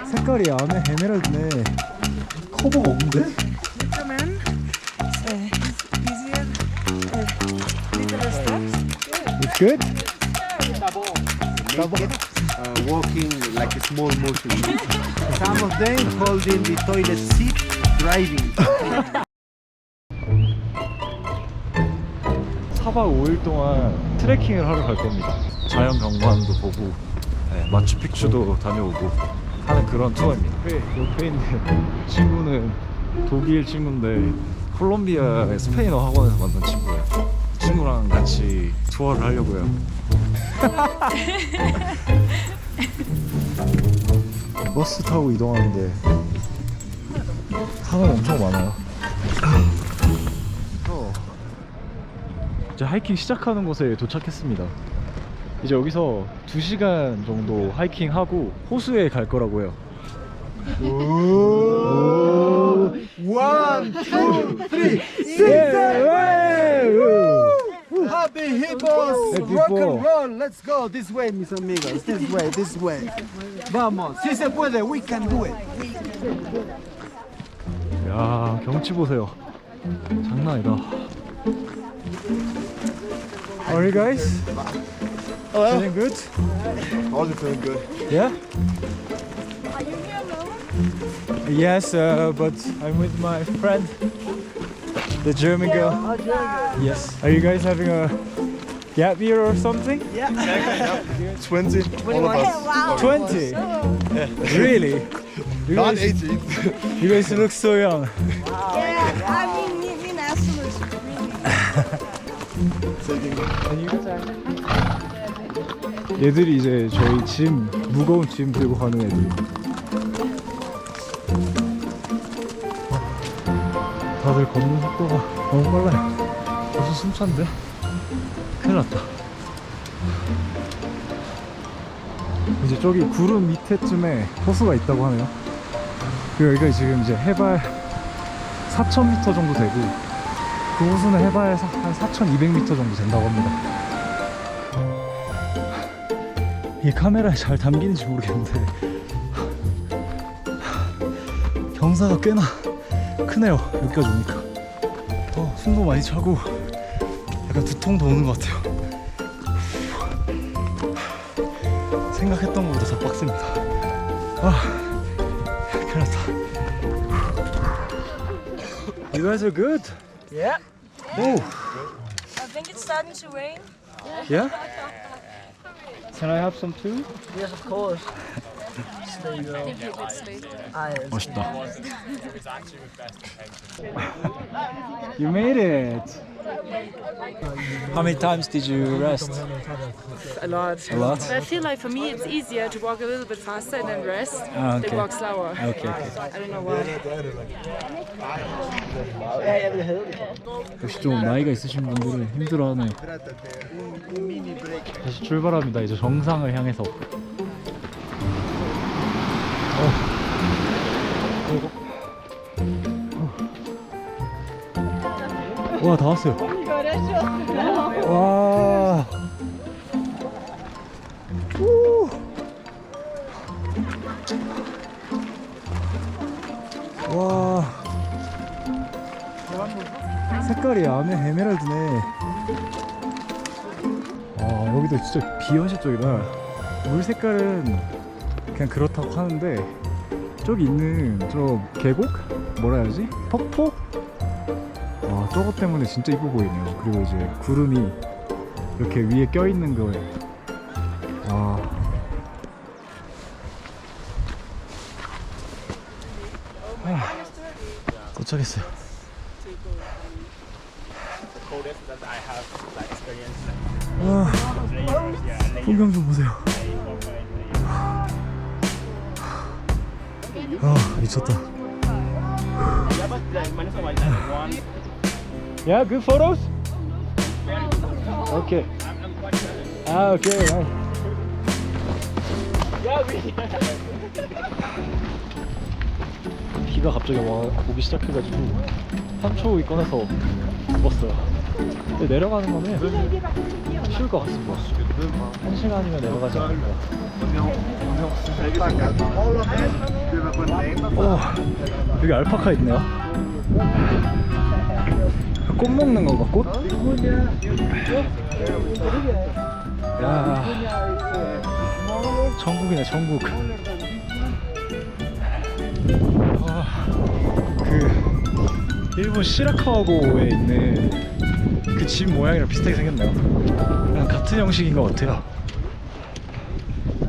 색깔이 안에 에메랄드네. 커버가 없는데? Little easier, little steps. It's good? Walking like a small motion. Some of them holding the toilet seat, driving. 4박 5일 동안 트레킹을 하러 갈 겁니다. 자연 경관도 보고 마추픽추도 다녀오고 하는 그런 투어입니다. 옆에 있는 친구는 독일 친구인데 콜롬비아의 스페인어 학원에서 만난 친구예요. 그 친구랑 같이 투어를 하려고요. 버스 타고 이동하는데 사람 엄청 많아요. 이제 하이킹 시작하는 곳에 도착했습니다. 이제 여기서 2시간 정도 하이킹하고 호수에 갈 거라고요. 오, 1, 2, 3, Happy hippos! Rock and roll! Let's go this way, mis amigos. This way, this way. Vamos, si se puede, we can do it. 야, 경치 보세요. 장난 아니다. How are you guys? Hello. Feeling good? Also feeling good. Yeah? Yes, but I'm with my friend, the German girl. Yes. Are you guys having a gap year or something? 20. All of us. 20? Really? You Not guys, 18. you guys look so young. Yeah, I mean, me absolutely. 얘들이 이제 저희 짐, 무거운 짐 들고 가는 애들. 다들 걷는 속도가 너무 빨라요. 벌써 숨찬데? 큰일 났다. 이제 저기 구름 밑에쯤에 호수가 있다고 하네요. 그리고 여기가 지금 이제 해발 4,000m 정도 되고 그 호수는 해발 한 4,200m 정도 된다고 합니다. 이 카메라에 잘 담기는지 모르겠는데 경사가 꽤나 크네요. 여기까지 오니까 숨도 많이 차고 약간 두통도 오는 것 같아요. 생각했던 것보다 더 빡셉니다. 큰일 났다. You guys are good. Yeah. Oh, I think it's starting to rain. yeah? Can I have some too? Yes, of course. There you go. 멋있다. You made it. How many times did you rest? A lot. A lot? But I feel like for me it's easier to walk a little bit faster and then rest Ah, than okay. walk slower. Okay, okay. I don't know why. 역시 좀 나이가 있으신 분들은 힘들어하네요. 다시 출발합니다. 이제 정상을 향해서. 와, 다 왔어요. 와. 우. 와. 색깔이 안에 에메랄드네. 여기도 진짜 비현실적이다. 물 색깔은 그냥 그렇다고 하는데 저기 있는 저 계곡? 뭐라 해야지? 폭포? 와, 저거 때문에 진짜 이뻐 보이네요. 그리고 이제 구름이 이렇게 위에 껴있는 거에 도착했어요. 풍경 좀 보세요. 미쳤다. Yeah, good photos? Okay. Okay, nice. 비가 갑자기 오기 시작해가지고 3초 꺼내서 입었어요. 근데 내려가는 거는 쉬울 것 같습니다. 1시간이면 내려가지 않을까. 오, 여기 알파카 있네요. 꽃 먹는 건가, 꽃? 야, 천국이네, 천국. 그 일본 시라카와고에 있는 그 집 모양이랑 비슷하게 생겼네요. 그냥 같은 형식인 것 같아요.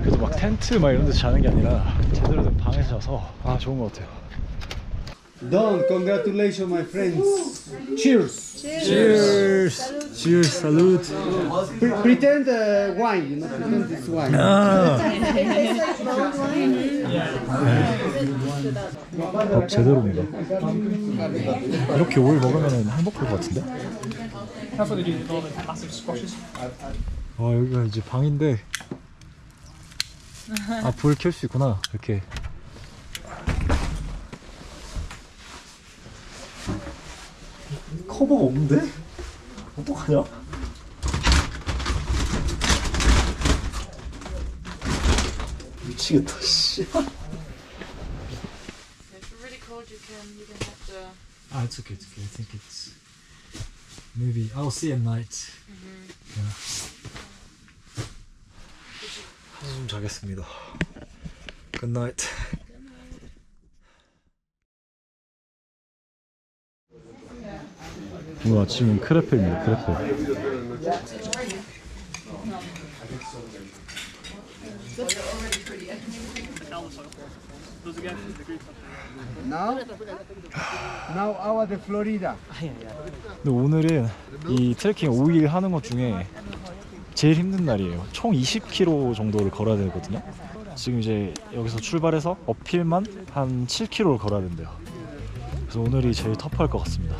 그래도 막 텐트 막 이런 데서 자는 게 아니라 제대로 된 방에서 자서 좋은 것 같아요. Don, congratulations, my friends. Cheers. Cheers! Cheers! Salute! Pretend wine, you know, pretend it's wine. 밥 제대로입니다. 이렇게 오일 먹으면 행복할 것 같은데? 여기가 이제 방인데 불 켤 수 있구나. 이렇게 커버가 없는데? 어떡하냐? 미치겠다, 씨. If you're really cold, you can have the. It's okay, it's okay. I think it's maybe I'll see at night. Yeah. 한숨 자겠습니다. Good night. 오늘 아침은 크레페입니다. 크레페. Now our the Florida. 근데 오늘은 이 트레킹 5일 하는 것 중에 제일 힘든 날이에요. 총 20km 정도를 걸어야 되거든요. 지금 이제 여기서 출발해서 어필만 한 7km를 걸어야 된대요. 그래서 오늘이 제일 터프할 것 같습니다.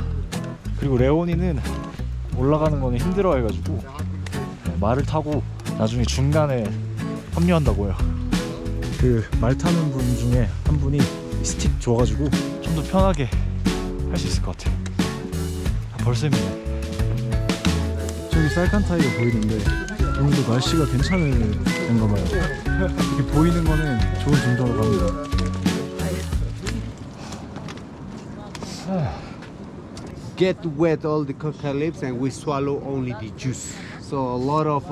그리고 레오니는 올라가는 거는 힘들어 해가지고 말을 타고 나중에 중간에 합류한다고 해요. 그 말 타는 분 중에 한 분이 스틱 줘가지고 좀 더 편하게 할 수 있을 것 같아요. 벌써 힘드네. 저기 살칸타이가 보이는데 오늘도 날씨가 괜찮은 건가 봐요. 이렇게 보이는 거는 좋은 증조로 갑니다. Get wet all the coca leaves and we swallow only the juice. So a lot of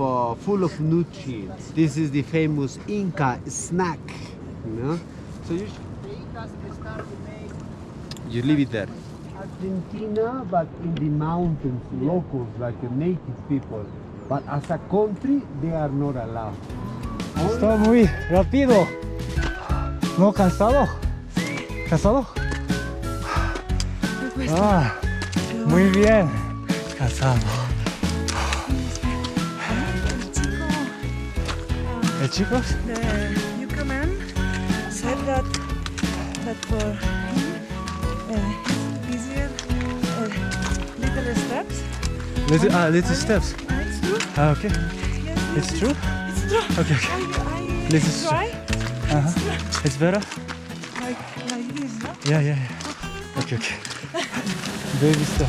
full of nutrients. This is the famous Inca snack, you know. So you leave it there. Argentina, but in the mountains, locals like the native people. But as a country, they are not allowed. Está muy rápido. No cansado. Cansado. Muy bien. Cansado. El chico? The newcomer said that for him it's easier little steps. Little steps. It's true. Okay. Yes, It's true? It's true. Okay, okay. I Little try It's better? like this, no? Yeah. Okay. Baby step.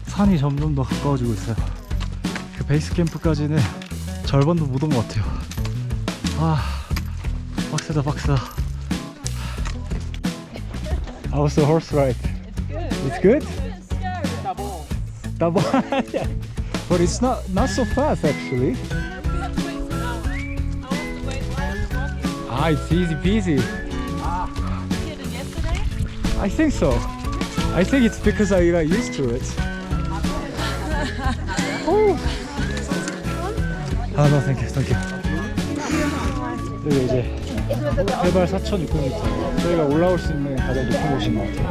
산이 점점 더 가까워지고 있어요. 그 베이스 캠프까지는 절반도 못 온 것 같아요. 빡세다. How was the horse ride? It's good. Double. Yeah. But it's not so fast actually. It's easy peasy. I think so. I think it's because I got used to it. No, thank you. 여기 이제 해발 4,600m. 저희가 올라올 수 있는 가장 높은 곳인 것 같아요.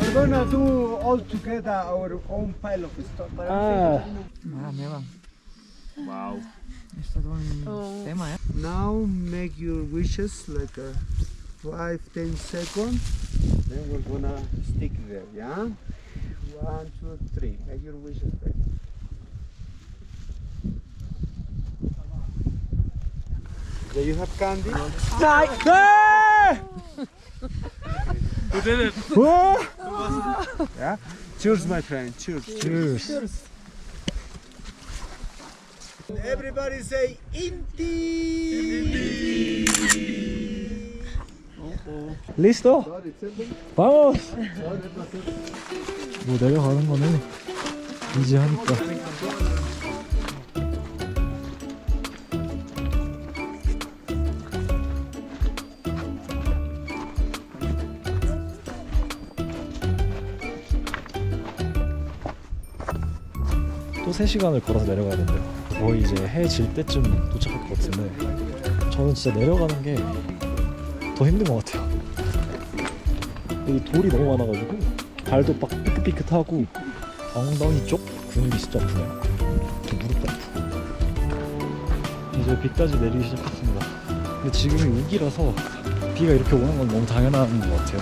We're gonna do all together our own pile of stuff. Now make your wishes like 5-10 seconds. Then we're gonna stick there, yeah? 1, 2, 3. Make your wishes. Do you have candy? We did it. Yeah. Cheers, my friend. Cheers. Cheers. Everybody say Inti. 리스토. 바모스. 뭐 내려가는 거는 이제 하니까. 또 3시간을 걸어서 내려가야 된대요. 거의 이제 해 질 때쯤 도착할 것 같은데 저는 진짜 내려가는 게 더 힘든 것 같아요. 여기 돌이 너무 많아가지고 발도 막 삐끗삐끗하고 엉덩이 쪽 근육이 진짜 아프네요. 저 무릎도 아프고. 이제 비까지 내리기 시작했습니다. 근데 지금이 우기라서 비가 이렇게 오는 건 너무 당연한 것 같아요.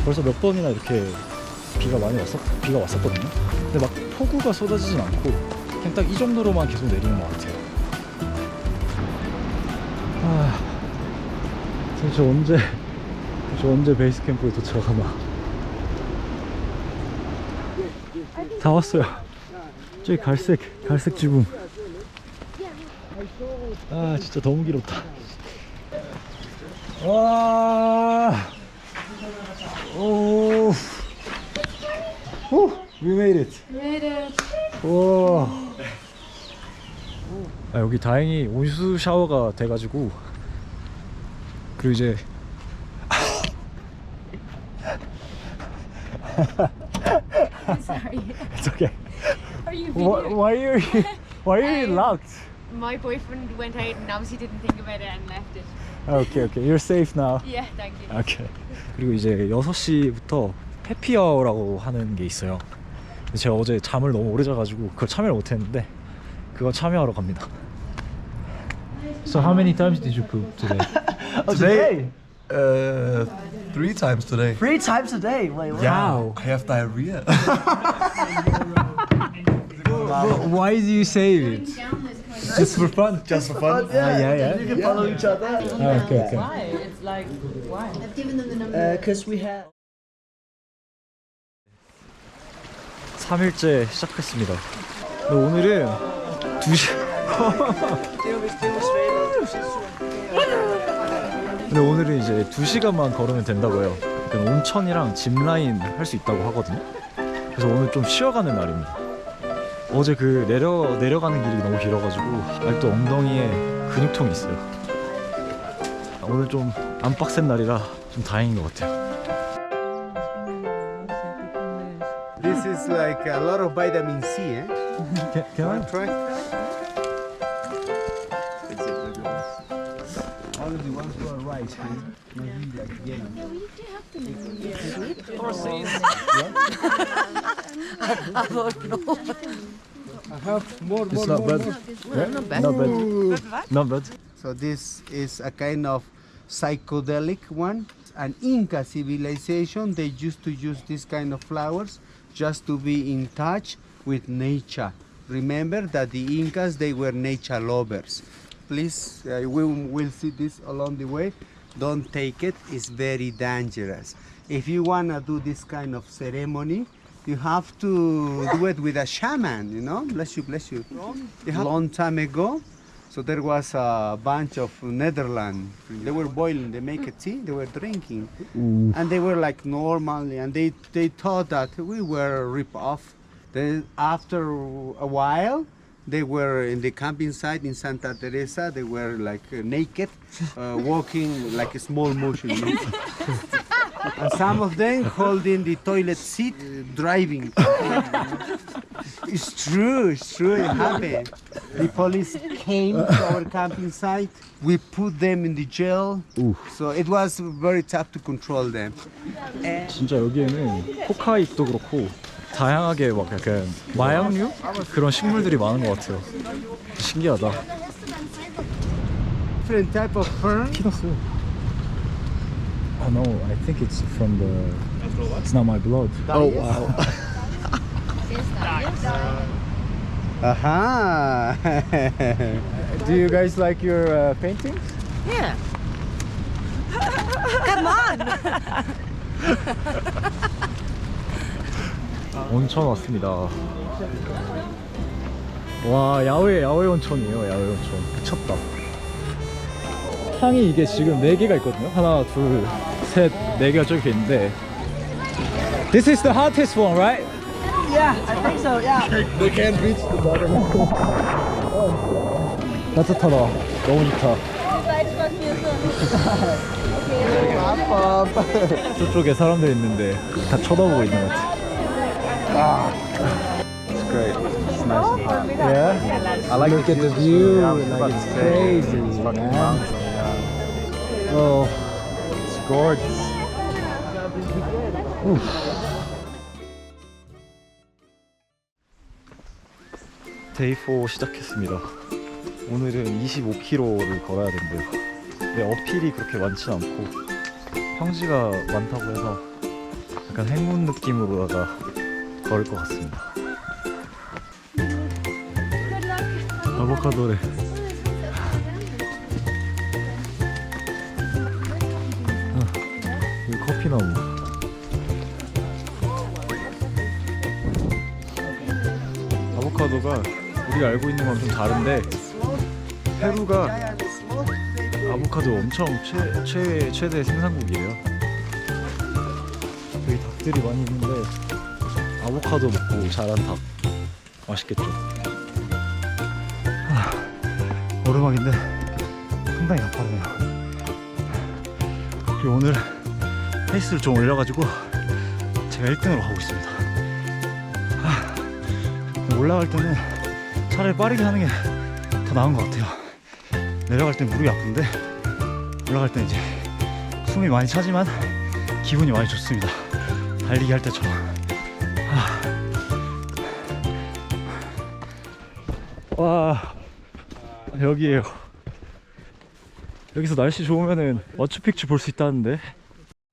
벌써 몇 번이나 이렇게 비가 왔었거든요. 근데 막 폭우가 쏟아지진 않고 그냥 딱 이 정도로만 계속 내리는 것 같아요. 저 언제 베이스 캠프에 도착하나. 다 왔어요. 저기 갈색 지붕. 아 진짜 너무 길었다. 와. 오. We made it. 와. 여기 다행히 온수 샤워가 돼가지고 그리고 이제 Sorry. It's okay. Are you Why are you locked? My boyfriend went out and obviously didn't think about it and left it. Okay. You're safe now. Yeah, thank you. 오케이. 그리고 이제 6시부터 해피어라고 하는 게 있어요. 근데 제가 어제 잠을 너무 오래 자가지고 그걸 참여를 못했는데 그거 참여하러 갑니다. So how many times did you poop today? Today? 3 times today. 3 times a day. Wait, what? Wow. I have diarrhea. Why do you save it? Just for fun. Just for fun. Yeah. You can follow each other. Okay. It's like, why? I've given them the number. Because we have. 3일째 시작했습니다. 근데 오늘은 2시. 근데 오늘은 이제 2시간만 걸으면 된다고 해요. 그러니까 온천이랑 짚라인 할 수 있다고 하거든요. 그래서 오늘 좀 쉬어가는 날입니다. 어제 그 내려가는 길이 너무 길어가지고 아직도 엉덩이에 근육통이 있어요. 오늘 좀 안 빡센 날이라 좀 다행인 것 같아요. This is like a lot of vitamin C, eh? Can I? Try. All of the ones who are right, maybe like yellow. It's not bad. Not bad. So this is a kind of psychedelic one. An Inca civilization, they used to use this kind of flowers just to be in touch with nature. Remember that the Incas, they were nature lovers. Please, we will see this along the way. Don't take it, it's very dangerous. If you want to do this kind of ceremony, you have to do it with a shaman, you know? Bless you, bless you. A long time ago, so there was a bunch of Netherlands. They were boiling, they make a tea, they were drinking. And they were like normally, and they thought that we were ripped off. Then after a while, they were in the camping site in Santa Teresa, they were like naked, walking like a small motion. You know? And some of them holding the toilet seat, driving. It's true, it happened. The police came to our camping site. We put them in the jail. So it was very tough to control them. 진짜 여기에는 코카잎도 그렇고 다양하게 막 약간 마약류 그런 식물들이 많은 것 같아요. 신기하다. Different type of fern. 피났어. Oh no, I think it's from the. It's not my blood. Oh wow. Aha. Do you guys like your paintings? Yeah. Come on. 온천 왔습니다. 와, 야외 온천이에요. 야외 온천. 미쳤다. 향이 이게 지금 4개가 있거든요. 하나, 둘, 셋, 4개가 저기 있는데. This is the hottest one, right? Yeah, I think so. Yeah. They can't reach the bottom. 따뜻하다. 너무 좋다. 저쪽에 사람들 있는데 다 쳐다보고 있는 것 같아. It's great. It's nice. Yeah. I like look at the view. Like it's crazy, man. Oh, it's gorgeous. 데이 4 시작했습니다. 오늘은 25km를 걸어야 된대요. 근데 어필이 그렇게 많지 않고 평지가 많다고 해서 약간 행운 느낌으로다가 걸을 것 같습니다. 아보카도래. 여기 커피나무. 아보카도가 우리가 알고 있는 건 좀 다른데 페루가 아보카도 엄청 최대 생산국이에요. 여기 닭들이 많이 있는데 아보카도 먹고 자란 닭 맛있겠죠. 오르막인데 상당히 가파르네요. 그리고 오늘 페이스를 좀 올려가지고 제가 1등으로 가고 있습니다. 올라갈 때는 차라리 빠르게 하는 게 더 나은 것 같아요. 내려갈 땐 무릎이 아픈데 올라갈 땐 이제 숨이 많이 차지만 기분이 많이 좋습니다. 달리기 할 때처럼. 와, 여기에요. 여기서 날씨 좋으면은 마추픽추 볼 수 있다는데.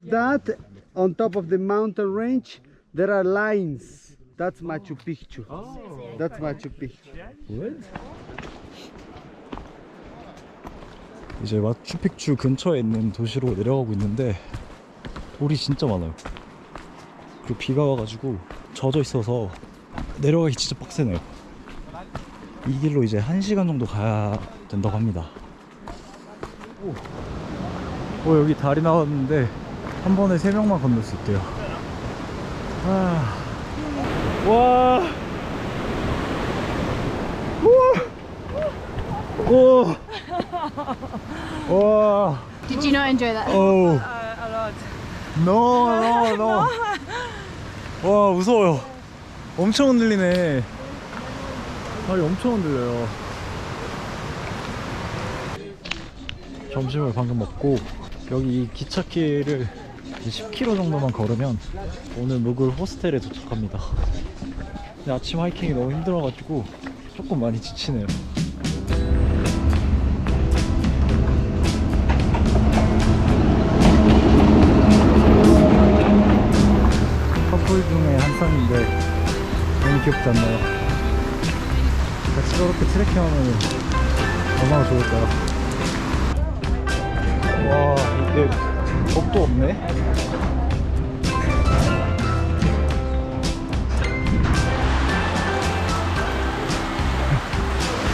That on top of the mountain range, there are lines. That's Machu Picchu. That's Machu Picchu. 이제 마추픽추 근처에 있는 도시로 내려가고 있는데 돌이 진짜 많아요. 그리고 비가 와가지고 젖어 있어서 내려가기 진짜 빡세네요. 이 길로 이제 1시간 정도 가야 된다고 합니다. 여기 다리 나왔는데 한 번에 3명만 건널 수 있대요. 와. 오. 와. Did you not enjoy that? 오. A lot. No. 와, 무서워요. 엄청 흔들리네. 다리 엄청 흔들려요. 점심을 방금 먹고 여기 이 기찻길을 10km 정도만 걸으면 오늘 묵을 호스텔에 도착합니다. 근데 아침 하이킹이 너무 힘들어가지고 조금 많이 지치네요. 커플 중에 한 쌍인데 너무 귀엽지 않나요? 같이 저렇게 트레킹하면 얼마나 좋을까요? 와, 이게 겁도 없네.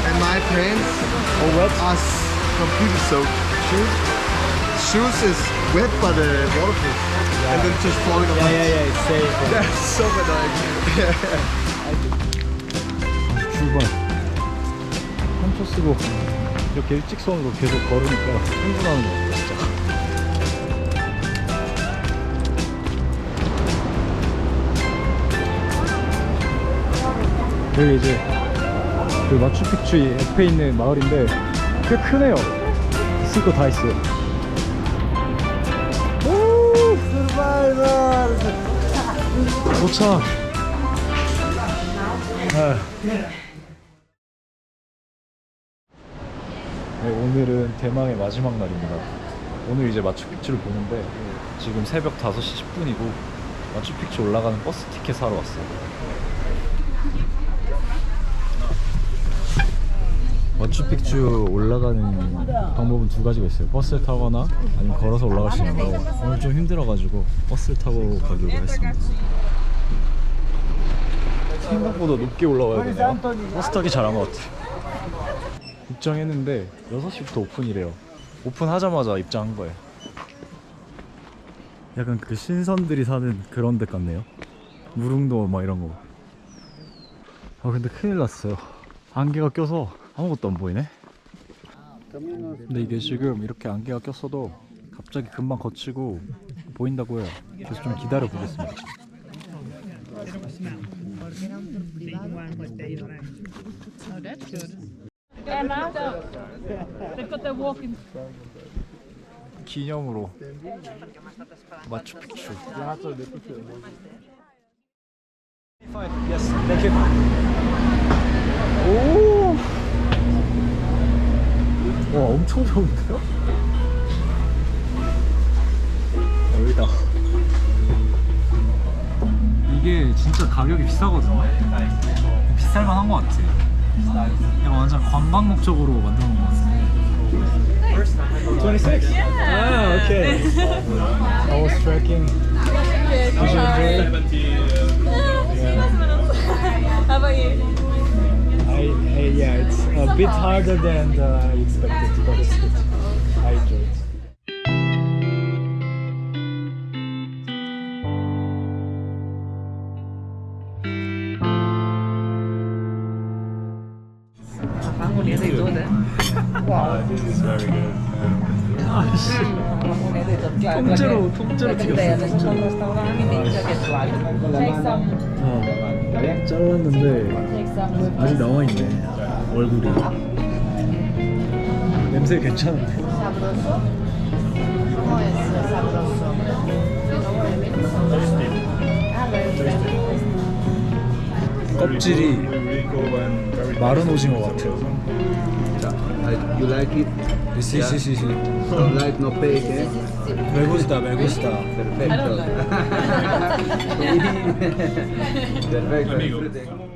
And my friends, us completely soaked. Shoes is wet by the waterproof, and then just falling apart. Yeah, it's safe. That's so annoying. 출발. 한초 쓰고 이렇게 일직선으로 계속 걸으니까 흥분하는 것 같아요, 진짜. 여기 이제 그 마추픽추 옆에 있는 마을인데 꽤 크네요. 있을 거 다 있어요. 오, 서바이벌. 도착. 네, 오늘은 대망의 마지막 날입니다. 오늘 이제 마추픽추를 보는데 지금 새벽 5시 10분이고 마추픽추 올라가는 버스 티켓 사러 왔어요. 마추픽추 올라가는 방법은 2가지가 있어요. 버스를 타거나 아니면 걸어서 올라갈 수 있는데 오늘 좀 힘들어가지고 버스를 타고 가기로 했습니다. 생각보다 높게 올라가야 되네요. 버스 타기 잘한 것 같아. 입장했는데 6시부터 오픈이래요. 오픈하자마자 입장한 거예요. 약간 그 신선들이 사는 그런 데 같네요. 무릉도 막 이런 거. 아 근데 큰일 났어요. 안개가 껴서 아무것도 안 보이네. 근데 이게 지금 이렇게 안개가 꼈어도 갑자기 금방 거치고 보인다고 해요. 그래서 좀 기다려 보겠습니다. 기념으로 마추픽추. Yes, thank you. 오, 와 엄청 좋은데요? 여기다. 이게 진짜 가격이 비싸거든요. 비쌀만 한 것 같아. 이거 완전 관광 목적으로 만든 것 같은데. 26? Ah, okay. I was tracking. Did you enjoy? How about you? Yeah, it's a bit harder than I expected, but it's good. I enjoyed it. This is very good. 통째로 튀겼어. 잘랐는데 아직 남아 있네. 얼굴이. 냄새 괜찮은데. 껍질이 마른 오징어 같아요. You like it? Sí, sí, sí, sí. Don't like no pig, eh? Me gusta, me gusta. Perfecto. Perfecto. Disfruten.